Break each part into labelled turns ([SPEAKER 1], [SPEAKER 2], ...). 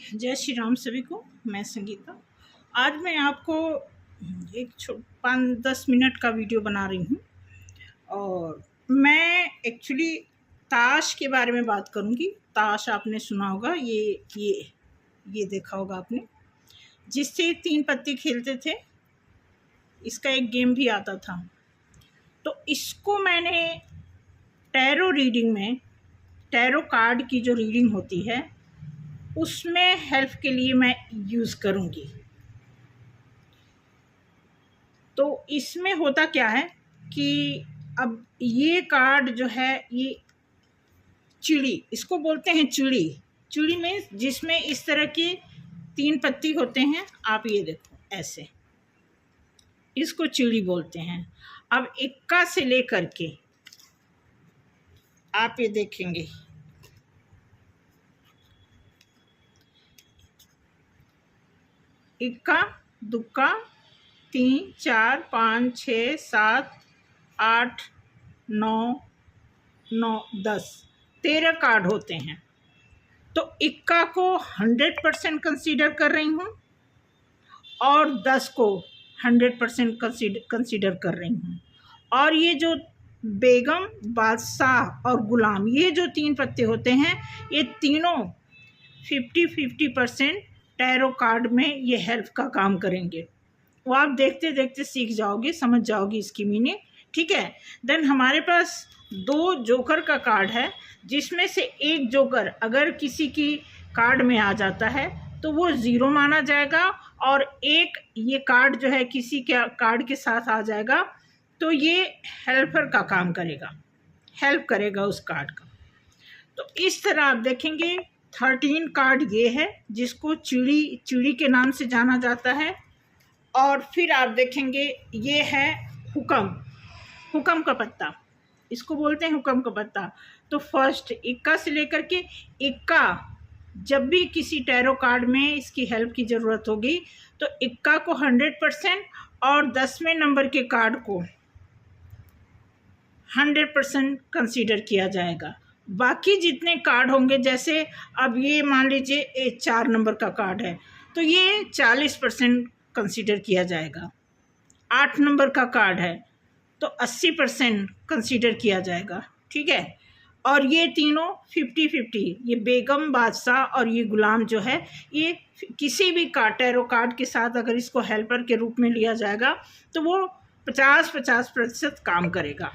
[SPEAKER 1] जय श्री राम सभी को। मैं संगीता। आज मैं आपको एक 5-10 मिनट का वीडियो बना रही हूँ और मैं एक्चुअली ताश के बारे में बात करूँगी। ताश आपने सुना होगा, ये देखा होगा आपने, जिससे 3 पत्ती खेलते थे। इसका एक गेम भी आता था। तो इसको मैंने टैरो रीडिंग में, टैरो कार्ड की जो रीडिंग होती है उसमें हेल्प के लिए मैं यूज़ करूँगी। तो इसमें होता क्या है कि अब ये कार्ड जो है, ये चिड़ी, इसको बोलते हैं चिड़ी। चिड़ी में जिसमें इस तरह की 3 पत्ती होते हैं। आप ये देखो ऐसे, इसको चिड़ी बोलते हैं। अब इक्का से लेकर के आप ये देखेंगे, इक्का, दुक्का, 3, 4, 5, 6, 7, 8, 9, 10, 13 कार्ड होते हैं। तो इक्का को 100% कंसीडर कर रही हूँ और 10 को 100% कंसीडर कर रही हूँ। और ये जो बेगम, बादशाह और गुलाम, ये जो 3 पत्ते होते हैं, ये तीनों 50-50% टैरो कार्ड में ये हेल्प का काम करेंगे। वो आप देखते देखते सीख जाओगे, समझ जाओगे इसकी मीनिंग। ठीक है। देन हमारे पास 2 जोकर का कार्ड है, जिसमें से एक जोकर अगर किसी की कार्ड में आ जाता है तो वो 0 माना जाएगा, और एक ये कार्ड जो है किसी के कार्ड के साथ आ जाएगा तो ये हेल्पर का काम करेगा, हेल्प करेगा उस कार्ड का। तो इस तरह आप देखेंगे 13 कार्ड ये है, जिसको चिड़ी के नाम से जाना जाता है। और फिर आप देखेंगे ये है हुक्म का पत्ता, इसको बोलते हैं हुक्म का पत्ता। तो फर्स्ट इक्का से लेकर के इक्का, जब भी किसी टैरो कार्ड में इसकी हेल्प की ज़रूरत होगी तो इक्का को 100% और 10वें नंबर के कार्ड को 100% कंसीडर किया जाएगा। बाकी जितने कार्ड होंगे, जैसे अब ये मान लीजिए 4 नंबर का कार्ड है तो ये 40% कंसीडर किया जाएगा। 8 नंबर का कार्ड है तो 80% कंसीडर किया जाएगा। ठीक है। और ये तीनों 50-50, ये बेगम, बादशाह और ये गुलाम जो है, ये किसी भी कार्ड, टैरो कार्ड के साथ अगर इसको हेल्पर के रूप में लिया जाएगा तो वो 50-50% काम करेगा।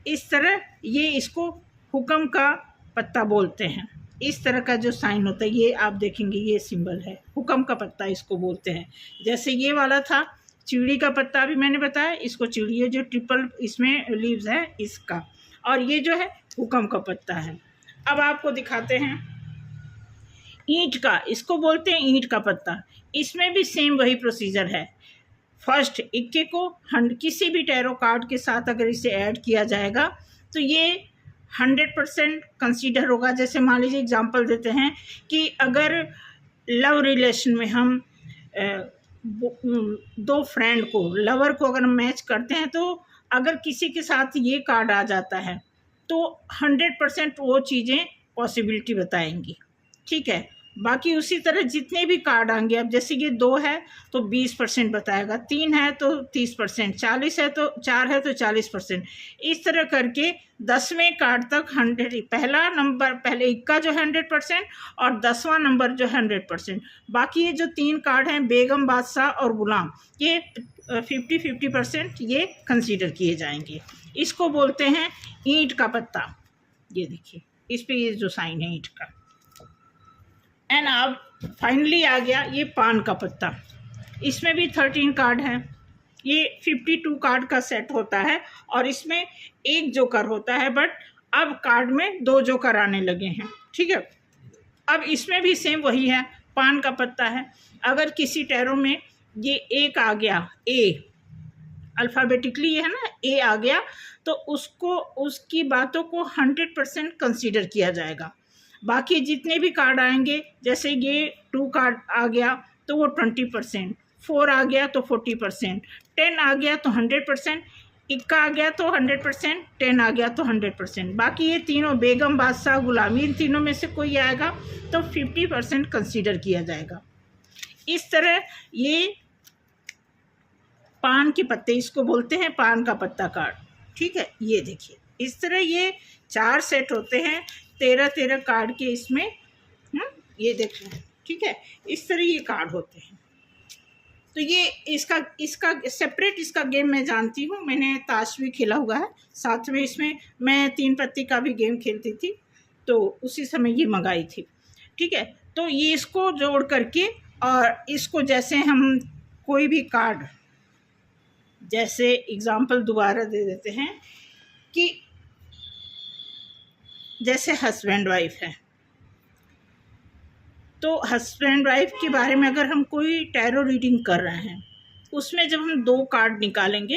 [SPEAKER 1] इस तरह ये इसको हुक्म का पत्ता बोलते हैं। इस तरह का जो साइन होता है, ये आप देखेंगे, ये सिंबल है, हुक्म का पत्ता इसको बोलते हैं। जैसे ये वाला था चिड़ी का पत्ता, भी मैंने बताया, इसको चिड़ी है जो ट्रिपल इसमें लीव्स है इसका, और ये जो है हुक्म का पत्ता है। अब आपको दिखाते हैं ईंट का, इसको बोलते हैं ईंट का पत्ता। इसमें भी सेम वही प्रोसीजर है। फर्स्ट इक्के को किसी भी टैरो कार्ड के साथ अगर इसे ऐड किया जाएगा तो ये 100% कंसीडर होगा। जैसे मान लीजिए एग्जांपल देते हैं कि अगर लव रिलेशन में हम 2 फ्रेंड को, लवर को अगर मैच करते हैं, तो अगर किसी के साथ ये कार्ड आ जाता है तो 100% वो चीज़ें पॉसिबिलिटी बताएंगी। ठीक है। बाकी उसी तरह जितने भी कार्ड आएंगे, अब जैसे ये 2 है तो 20% बताएगा, 3 है तो 30%, 40 है तो 4 है तो 40%। इस तरह करके 10वें कार्ड तक 100, पहला नंबर, पहले इक्का जो 100% और 10वां नंबर जो 100%। बाकी ये जो 3 कार्ड हैं, बेगम, बादशाह और गुलाम, ये 50-50% ये कंसीडर किए जाएंगे। इसको बोलते हैं ईंट का पत्ता। ये देखिए, इस पे ये जो साइन है ईंट का। एंड अब फाइनली आ गया ये पान का पत्ता। इसमें भी 13 कार्ड हैं। ये 52 कार्ड का सेट होता है और इसमें 1 जोकर होता है, बट अब कार्ड में 2 जोकर आने लगे हैं। ठीक है। अब इसमें भी सेम वही है, पान का पत्ता है। अगर किसी टैरो में ये एक आ गया, ए अल्फ़ाबेटिकली ये है ना, ए आ गया, तो उसको, उसकी बातों को 100% कंसीडर किया जाएगा। बाकी जितने भी कार्ड आएंगे, जैसे ये 2 कार्ड आ गया तो वो 20%, 4 आ गया तो 40%, 10 आ गया तो 100%, इक्का आ गया तो 100%, 10 आ गया तो 100%। बाकी ये तीनों बेगम, बादशाह, गुलामी, इन तीनों में से कोई आएगा तो 50% कंसीडर किया जाएगा। इस तरह ये पान के पत्ते, इसको बोलते हैं पान का पत्ता कार्ड। ठीक है, ये देखिए इस तरह ये 4 सेट होते हैं 13-13 कार्ड के इसमें। ये देखिए, ठीक है, इस तरह ये कार्ड होते हैं। तो ये इसका सेपरेट इसका गेम मैं जानती हूँ, मैंने ताश भी खेला हुआ है, साथ में इसमें मैं 3 पत्ती का भी गेम खेलती थी, तो उसी समय ये मंगाई थी। ठीक है, तो ये इसको जोड़ करके और इसको जैसे हम कोई भी कार्ड, जैसे एग्जाम्पल दोबारा दे देते हैं कि जैसे हस्बैंड वाइफ है, तो हस्बैंड वाइफ के बारे में अगर हम कोई टैरो रीडिंग कर रहे हैं, उसमें जब हम 2 कार्ड निकालेंगे,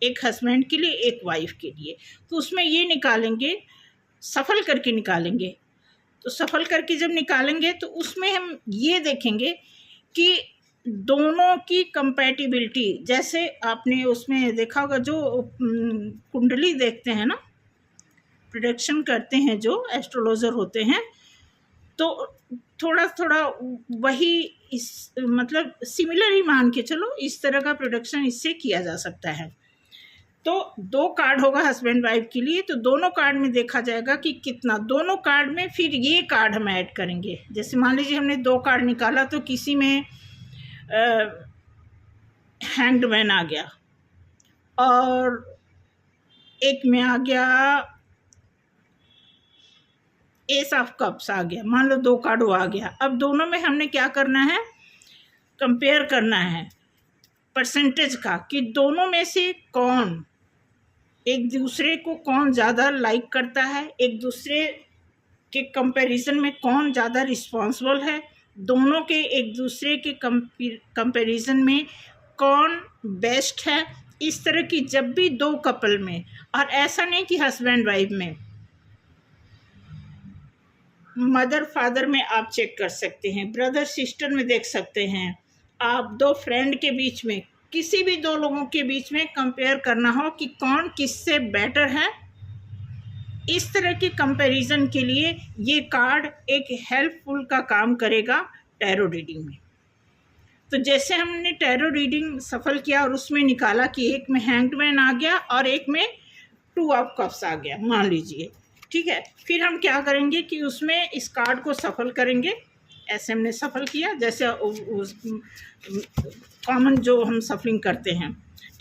[SPEAKER 1] एक हस्बैंड के लिए एक वाइफ के लिए, तो उसमें ये निकालेंगे, सफल करके निकालेंगे। तो सफल करके जब निकालेंगे तो उसमें हम ये देखेंगे कि दोनों की कंपैटिबिलिटी, जैसे आपने उसमें देखा होगा जो कुंडली देखते हैं ना, प्रेडिक्शन करते हैं जो एस्ट्रोलॉजर होते हैं, तो थोड़ा थोड़ा वही इस मतलब सिमिलर ही मान के चलो, इस तरह का प्रोडक्शन इससे किया जा सकता है। तो 2 कार्ड होगा हस्बैंड वाइफ के लिए, तो दोनों कार्ड में देखा जाएगा कि कितना, दोनों कार्ड में फिर ये कार्ड हम ऐड करेंगे। जैसे मान लीजिए हमने 2 कार्ड निकाला, तो किसी में हैंग्ड आ गया और एक में आ गया एस ऑफ कप्स आ गया, मान लो 2 कार्ड वो आ गया। अब दोनों में हमने क्या करना है, कंपेयर करना है परसेंटेज का, कि दोनों में से कौन एक दूसरे को कौन ज़्यादा लाइक करता है, एक दूसरे के कंपैरिजन में कौन ज़्यादा रिस्पॉन्सिबल है, दोनों के एक दूसरे के कंपैरिजन में कौन बेस्ट है। इस तरह की जब भी 2 कपल में, और ऐसा नहीं कि हस्बैंड वाइफ में, मदर फादर में आप चेक कर सकते हैं, ब्रदर सिस्टर में देख सकते हैं, आप 2 फ्रेंड के बीच में, किसी भी 2 लोगों के बीच में कंपेयर करना हो कि कौन किससे बेटर है, इस तरह के कंपैरिजन के लिए ये कार्ड एक हेल्पफुल का काम करेगा टैरो रीडिंग में। तो जैसे हमने टैरो रीडिंग सफल किया और उसमें निकाला कि एक में हैंग्ड मैन आ गया और एक में 2 ऑफ कप्स आ गया, मान लीजिए, ठीक है, फिर हम क्या करेंगे कि उसमें इस कार्ड को सफल करेंगे। ऐसे हमने सफल किया, जैसे कॉमन जो हम सफलिंग करते हैं,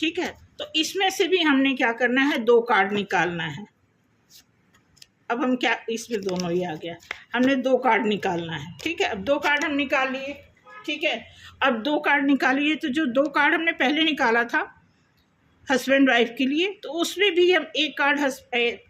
[SPEAKER 1] ठीक है। तो इसमें से भी हमने क्या करना है, 2 कार्ड निकालना है। अब हम क्या, इसमें दोनों ही आ गया, हमने 2 कार्ड निकालना है, ठीक है। अब 2 कार्ड हम निकाल लिए, ठीक है। अब 2 कार्ड निकालिए, तो जो 2 कार्ड हमने पहले निकाला था हस्बैंड वाइफ के लिए, तो उसमें भी हम एक कार्ड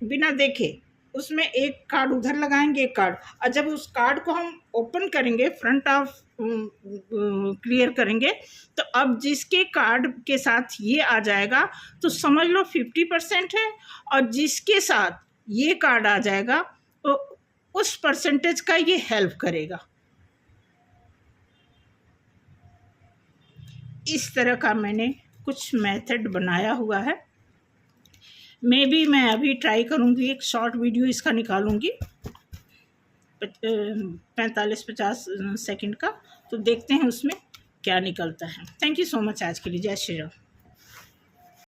[SPEAKER 1] बिना देखे उसमें एक कार्ड उधर लगाएंगे, एक कार्ड, और जब उस कार्ड को हम ओपन करेंगे, फ्रंट ऑफ क्लियर करेंगे, तो अब जिसके कार्ड के साथ ये आ जाएगा तो समझ लो 50% है, और जिसके साथ ये कार्ड आ जाएगा तो उस परसेंटेज का ये हेल्प करेगा। इस तरह का मैंने कुछ मेथड बनाया हुआ है। मैं अभी ट्राई करूँगी, एक शॉर्ट वीडियो इसका निकालूँगी 45-50 सेकंड का, तो देखते हैं उसमें क्या निकलता है। थैंक यू सो मच आज के लिए। जय श्री राम।